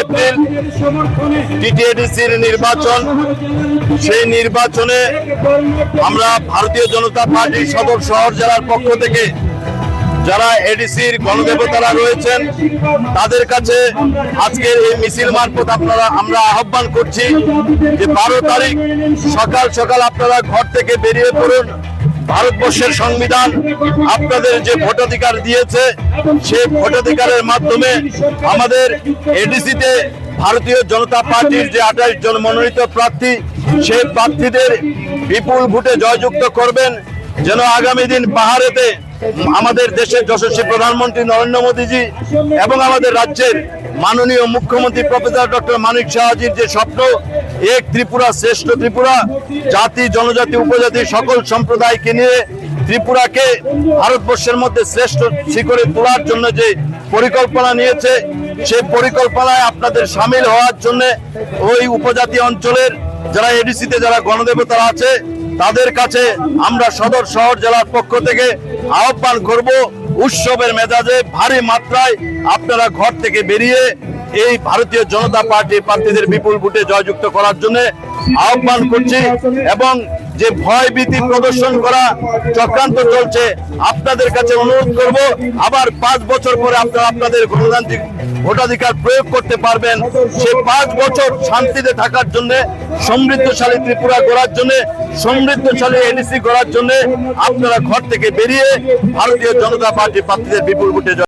April টিটিএডিসির নির্বাচন। সেই নির্বাচনে আমরা ভারতীয় জনতা পার্টির সদর শহর জেলার পক্ষ থেকে যারা এডিসির গণদেবতারা রয়েছেন তাদের কাছে আজকের এই মিছিল মারফত আমরা আহ্বান করছি যে 12 তারিখ সকাল সকাল আপনারা ঘর থেকে বেরিয়ে পড়ুন। ভারতবর্ষের সংবিধান আপনাদের যে ভোটাধিকার দিয়েছে সেই ভোটাধিকারের মাধ্যমে আমাদের এডিসিতে ভারতীয় জনতা পার্টির যে 28 জন মনোনীত প্রার্থী সেই প্রার্থীদের বিপুল ভোটে জয়যুক্ত করবেন, যেন আগামী দিন পাহাড়েতে আমাদের দেশের যশস্বী প্রধানমন্ত্রী নরেন্দ্র মোদীজি এবং আমাদের রাজ্যের মাননীয় মুখ্যমন্ত্রী প্রফেসর ডক্টর মানিক সাহাজির যে স্বপ্ন এক ত্রিপুরা শ্রেষ্ঠ ত্রিপুরা, জাতি জনজাতি উপজাতি সকল সম্প্রদায়কে নিয়ে ত্রিপুরাকে ভারতবর্ষের মধ্যে শ্রেষ্ঠ শিখরে তোলার জন্য যে পরিকল্পনা নিয়েছে সেই পরিকল্পনায় আপনাদের সামিল হওয়ার জন্য ওই উপজাতি অঞ্চলের যারা এডিসিতে যারা গণদেবতারা আছে তাদের কাছে আমরা সদর শহর জেলার পক্ষ থেকে আহ্বান করব উৎসবের মেজাজে ভারী মাত্রায় আপনারা ঘর থেকে বেরিয়ে এই ভারতীয় জনতা পার্টি প্রার্থীদের বিপুল ভোটে জয়যুক্ত করার জন্য আহ্বান করছি। এবং যে ভয় ভীতি প্রদর্শন করা চক্রান্ত চলছে আপনাদের কাছে অনুরোধ করব আবার 5 বছর পরে আপনারা আপনাদের গণতান্ত্রিক ভোটাধিকার প্রয়োগ করতে পারবেন। সেই 5 বছর শান্তিতে থাকার জন্য, সমৃদ্ধশালী ত্রিপুরা গড়ার জন্য, সমৃদ্ধশালী এডিসি গড়ার জন্য আপনারা ঘর থেকে বেরিয়ে ভারতীয় জনতা পার্টি প্রার্থীদের বিপুল ভোটে